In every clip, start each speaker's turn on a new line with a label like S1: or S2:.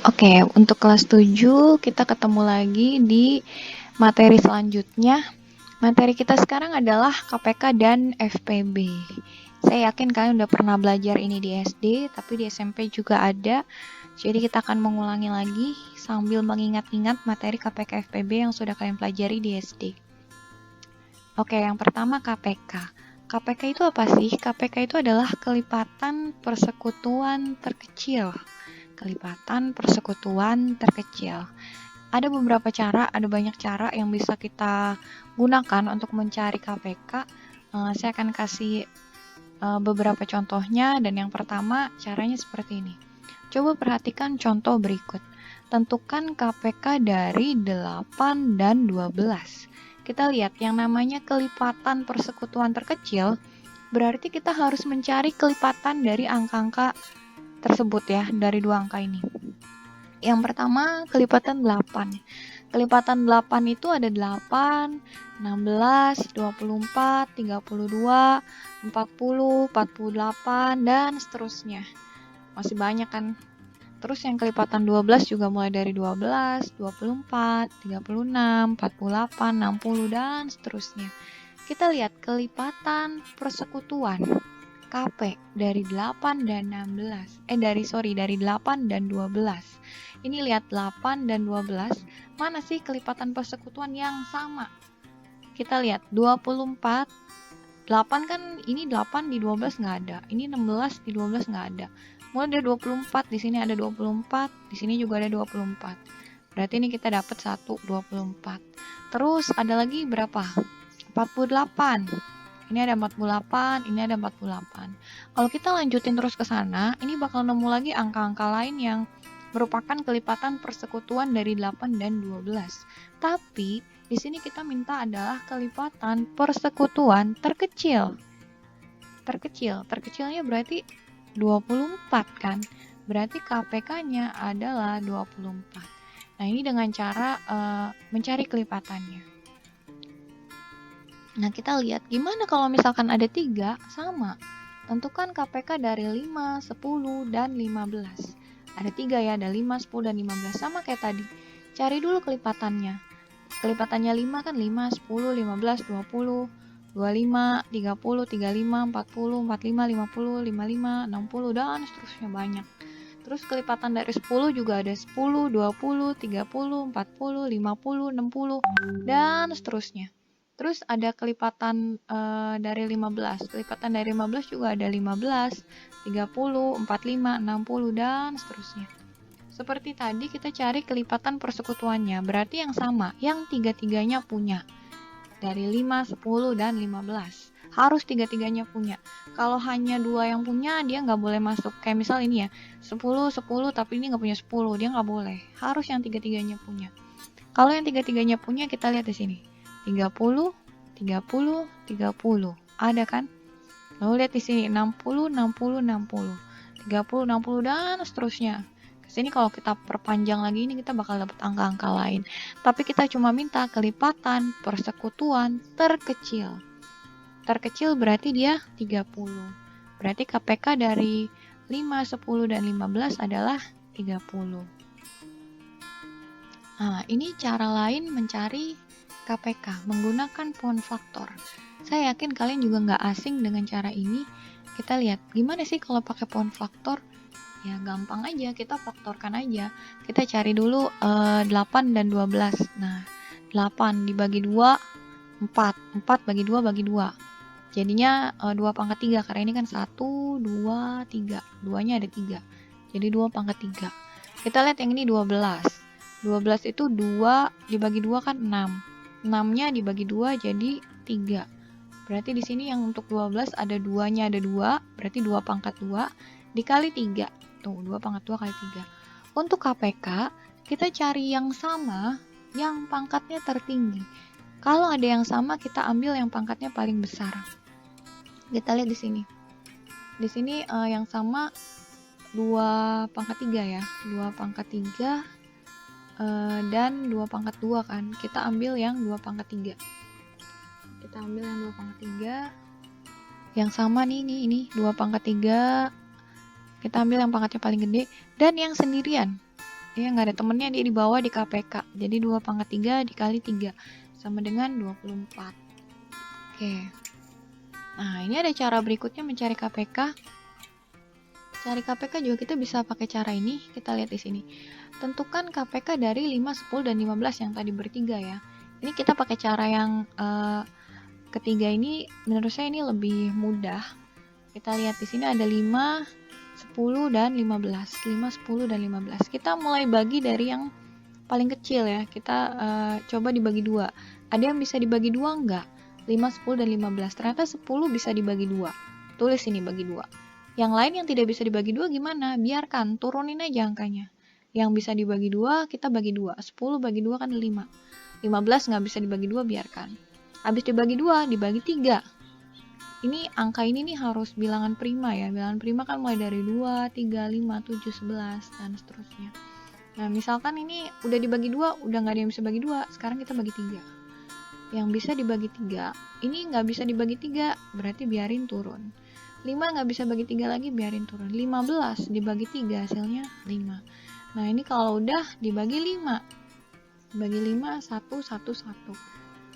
S1: Oke, untuk kelas 7 kita ketemu lagi di materi selanjutnya. Materi kita sekarang adalah KPK dan FPB. Saya yakin kalian udah pernah belajar ini di SD, tapi di SMP juga ada. Jadi kita akan mengulangi lagi sambil mengingat-ingat materi KPK FPB yang sudah kalian pelajari di SD. Oke, yang pertama KPK. KPK itu apa sih? KPK itu adalah kelipatan persekutuan terkecil. Kelipatan persekutuan terkecil. Ada beberapa cara, ada banyak cara yang bisa kita gunakan untuk mencari KPK. Saya akan kasih beberapa contohnya, dan yang pertama caranya seperti ini. Coba perhatikan contoh berikut. Tentukan KPK dari 8 dan 12. Kita lihat yang namanya kelipatan persekutuan terkecil, berarti kita harus mencari kelipatan dari angka-angka tersebut ya, dari dua angka ini. Yang pertama kelipatan 8. Kelipatan 8 itu ada 8, 16, 24, 32, 40, 48, dan seterusnya. Masih banyak kan? Terus yang kelipatan 12 juga mulai dari 12, 24, 36, 48, 60, dan seterusnya. Kita lihat kelipatan persekutuan KP dari 8 dan 16. Dari 8 dan 12. Ini lihat 8 dan 12, mana sih kelipatan persekutuan yang sama? Kita lihat 24, 8 kan ini 8 di 12 nggak ada. Ini 16 di 12 nggak ada. Mulai dari 24, di sini ada 24, di sini juga ada 24. Berarti ini kita dapat 1, 24. Terus ada lagi berapa? 48. Ini ada 48, ini ada 48. Kalau kita lanjutin terus ke sana, ini bakal nemu lagi angka-angka lain yang merupakan kelipatan persekutuan dari 8 dan 12. Tapi di sini kita minta adalah kelipatan persekutuan terkecil. Terkecilnya berarti 24 kan? Berarti KPK-nya adalah 24. Nah, ini dengan cara mencari kelipatannya. Nah, kita lihat gimana kalau misalkan ada 3 sama. Tentukan KPK dari 5, 10, dan 15. Ada 3 ya, ada 5, 10, dan 15. Sama kayak tadi. Cari dulu kelipatannya. Kelipatannya 5 kan 5, 10, 15, 20, 25, 30, 35, 40, 45, 50, 55, 60, dan seterusnya banyak. Terus kelipatan dari 10 juga ada 10, 20, 30, 40, 50, 60, dan seterusnya. Terus ada kelipatan dari 15. Kelipatan dari 15 juga ada 15, 30, 45, 60, dan seterusnya. Seperti tadi kita cari kelipatan persekutuannya, berarti yang sama, yang tiga-tiganya punya. Dari 5, 10, dan 15. Harus tiga-tiganya punya. Kalau hanya 2 yang punya, dia nggak boleh masuk. Kayak misal ini ya, 10, 10, tapi ini nggak punya 10, dia nggak boleh. Harus yang tiga-tiganya punya. Kalau yang tiga-tiganya punya, kita lihat di sini. 30, 30, 30. Ada kan? Lalu lihat di sini 60, 60, 60. 30, 60, dan seterusnya. Kesini kalau kita perpanjang lagi ini kita bakal dapat angka-angka lain. Tapi kita cuma minta kelipatan persekutuan terkecil. Terkecil berarti dia 30. Berarti KPK dari 5, 10, dan 15 adalah 30. Nah, ini cara lain mencari KPK menggunakan poin faktor. Saya yakin kalian juga nggak asing dengan cara ini. Kita lihat gimana sih kalau pakai poin faktor. Ya gampang aja, kita faktorkan aja. Kita cari dulu 8 dan 12. Nah, 8 dibagi 2, 4. 4 bagi 2 bagi 2. Jadinya 2 pangkat 3, karena ini kan 1, 2, 3. 2-nya ada 3. Jadi 2 pangkat 3. Kita lihat yang ini 12. 12 itu 2 dibagi 2 kan 6. 6-nya dibagi 2 jadi 3. Berarti di sini yang untuk 12 ada 2-nya ada 2, berarti 2 pangkat 2 dikali 3. Tuh, 2 pangkat 2 kali 3. Untuk KPK, kita cari yang sama yang pangkatnya tertinggi. Kalau ada yang sama, kita ambil yang pangkatnya paling besar. Kita lihat di sini. Di sini yang sama 2 pangkat 3 ya. 2 pangkat 3 dan 2 pangkat 2 kan. Kita ambil yang 2 pangkat 3. Kita ambil yang 2 pangkat 3. Yang sama nih, ini 2 pangkat 3. Kita ambil yang pangkatnya paling gede. Dan yang sendirian. Ya nggak ada temennya, dia di bawah di KPK. Jadi 2 pangkat 3 dikali 3 sama dengan 24. Oke. Nah, ini ada cara berikutnya mencari KPK. Cari KPK juga kita bisa pakai cara ini. Kita lihat di sini. Tentukan KPK dari 5, 10, dan 15 yang tadi bertiga ya. Ini kita pakai cara yang ketiga ini, menurut saya ini lebih mudah. Kita lihat di sini ada 5, 10, dan 15. 5, 10, dan 15. Kita mulai bagi dari yang paling kecil ya. Kita coba dibagi 2. Ada yang bisa dibagi 2 enggak? 5, 10, dan 15. Ternyata 10 bisa dibagi 2. Tulis ini bagi 2. Yang lain yang tidak bisa dibagi 2 gimana? Biarkan, turunin aja angkanya. Yang bisa dibagi 2, kita bagi 2. 10 bagi 2 kan 5. 15 nggak bisa dibagi 2, biarkan. Habis dibagi 2, dibagi 3. Ini angka ini nih harus bilangan prima ya. Bilangan prima kan mulai dari 2, 3, 5, 7, 11, dan seterusnya. Nah, misalkan ini udah dibagi 2, udah nggak ada yang bisa bagi 2. Sekarang kita bagi 3. Yang bisa dibagi 3, ini nggak bisa dibagi 3, berarti biarin turun. 5 nggak bisa bagi 3 lagi, biarin turun. 15 dibagi 3, hasilnya 5. Nah, ini kalau udah dibagi 5. Bagi 5, 1, 1, 1.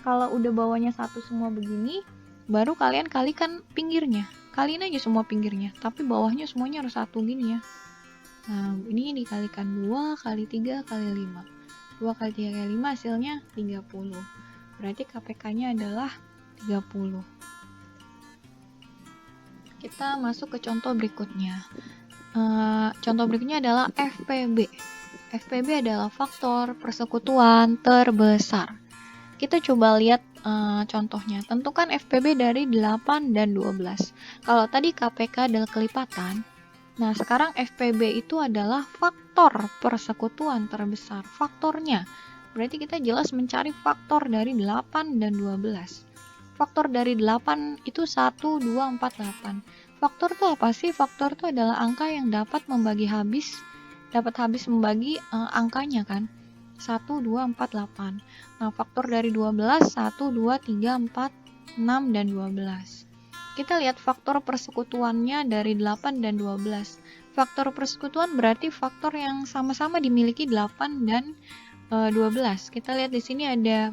S1: Kalau udah bawahnya 1 semua begini, baru kalian kalikan pinggirnya. Kaliin aja semua pinggirnya, tapi bawahnya semuanya harus 1 gini ya. Nah, ini dikalikan 2 kali 3 kali 5. 2 kali 3 kali 5 hasilnya 30. Berarti KPK-nya adalah 30. Kita masuk ke contoh berikutnya. Contoh berikutnya adalah FPB. FPB adalah faktor persekutuan terbesar. Kita coba lihat contohnya. Tentukan FPB dari 8 dan 12. Kalau tadi KPK adalah kelipatan, nah sekarang FPB itu adalah faktor persekutuan terbesar. Faktornya. Berarti kita jelas mencari faktor dari 8 dan 12. Faktor dari 8 itu 1, 2, 4, 8. Faktor itu apa sih? Faktor itu adalah angka yang dapat habis membagi angkanya kan. 1, 2, 4, 8. Nah, faktor dari 12, 1, 2, 3, 4, 6, dan 12. Kita lihat faktor persekutuannya dari 8 dan 12. Faktor persekutuan berarti faktor yang sama-sama dimiliki 8 dan 12. Kita lihat di sini ada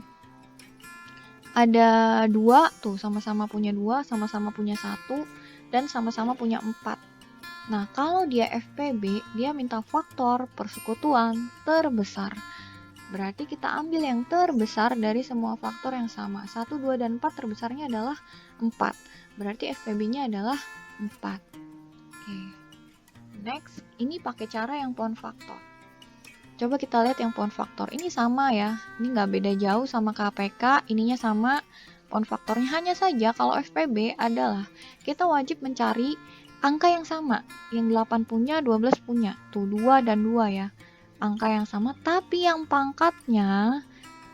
S1: 2 tuh, sama-sama punya 2, sama-sama punya 1, dan sama-sama punya 4. Nah, kalau dia FPB, dia minta faktor persekutuan terbesar. Berarti kita ambil yang terbesar dari semua faktor yang sama. 1, 2, dan 4 terbesarnya adalah 4. Berarti FPB-nya adalah 4. Oke. Next, ini pakai cara yang pohon faktor. Coba kita lihat yang pohon faktor. Ini sama ya. Ini nggak beda jauh sama KPK. Ininya sama. Pohon faktornya hanya saja kalau FPB adalah kita wajib mencari angka yang sama. Yang 8 punya, 12 punya. Tuh 2 dan 2 ya. Angka yang sama, tapi yang pangkatnya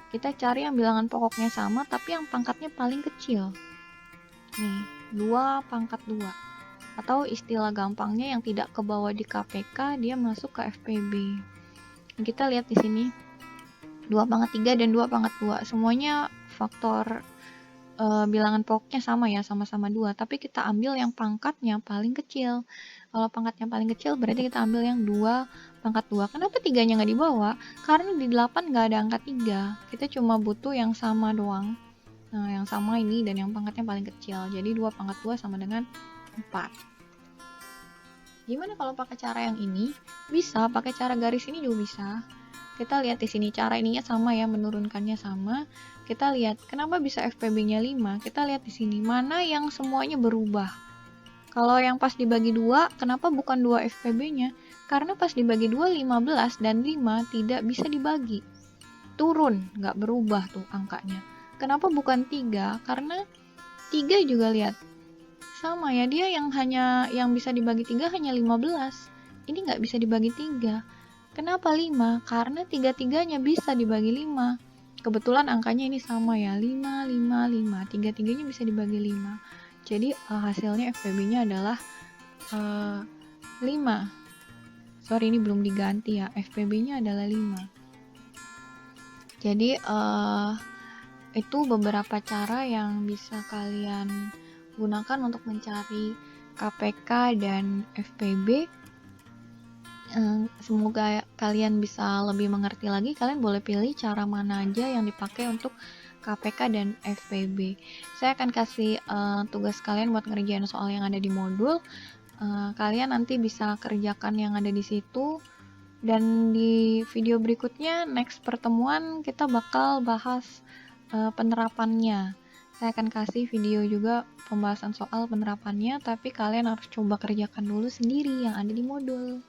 S1: kita cari yang bilangan pokoknya sama, tapi yang pangkatnya paling kecil. Nih, 2 pangkat 2. Atau istilah gampangnya yang tidak kebawa di KPK, dia masuk ke FPB. Kita lihat di sini 2 pangkat 3 dan 2 pangkat 2. Semuanya faktor bilangan pokoknya sama ya, sama-sama 2. Tapi kita ambil yang pangkatnya paling kecil. Kalau pangkatnya paling kecil berarti kita ambil yang 2 pangkat 2. Kenapa 3-nya nggak dibawa? Karena di 8 nggak ada angka 3. Kita cuma butuh yang sama doang. Nah, yang sama ini dan yang pangkatnya paling kecil. Jadi 2 pangkat 2 sama dengan 4. Gimana kalau pakai cara yang ini? Bisa, pakai cara garis ini juga bisa. Kita lihat di sini cara ininya sama ya, menurunkannya sama. Kita lihat kenapa bisa FPB-nya 5. Kita lihat di sini mana yang semuanya berubah. Kalau yang pas dibagi 2, kenapa bukan 2 FPB-nya? Karena pas dibagi 2, 15 dan 5 tidak bisa dibagi. Turun, nggak berubah tuh angkanya. Kenapa bukan 3? Karena 3 juga lihat. Sama ya, dia yang bisa dibagi 3 hanya 15. Ini nggak bisa dibagi 3. Kenapa 5? Karena 3-3-nya bisa dibagi 5. Kebetulan angkanya ini sama ya, 5, 5, 5. 3-3-nya bisa dibagi 5. Jadi hasilnya FPB-nya adalah 5. Sorry, ini belum diganti ya. FPB-nya adalah 5. Jadi itu beberapa cara yang bisa kalian gunakan untuk mencari KPK dan FPB. Semoga kalian bisa lebih mengerti lagi. Kalian boleh pilih cara mana aja yang dipakai untuk KPK dan FPB. Saya akan kasih tugas kalian buat ngerjain soal yang ada di modul. Kalian nanti bisa kerjakan yang ada di situ. Dan di video berikutnya, next pertemuan kita bakal bahas penerapannya. Saya akan kasih video juga pembahasan soal penerapannya, tapi kalian harus coba kerjakan dulu sendiri yang ada di modul.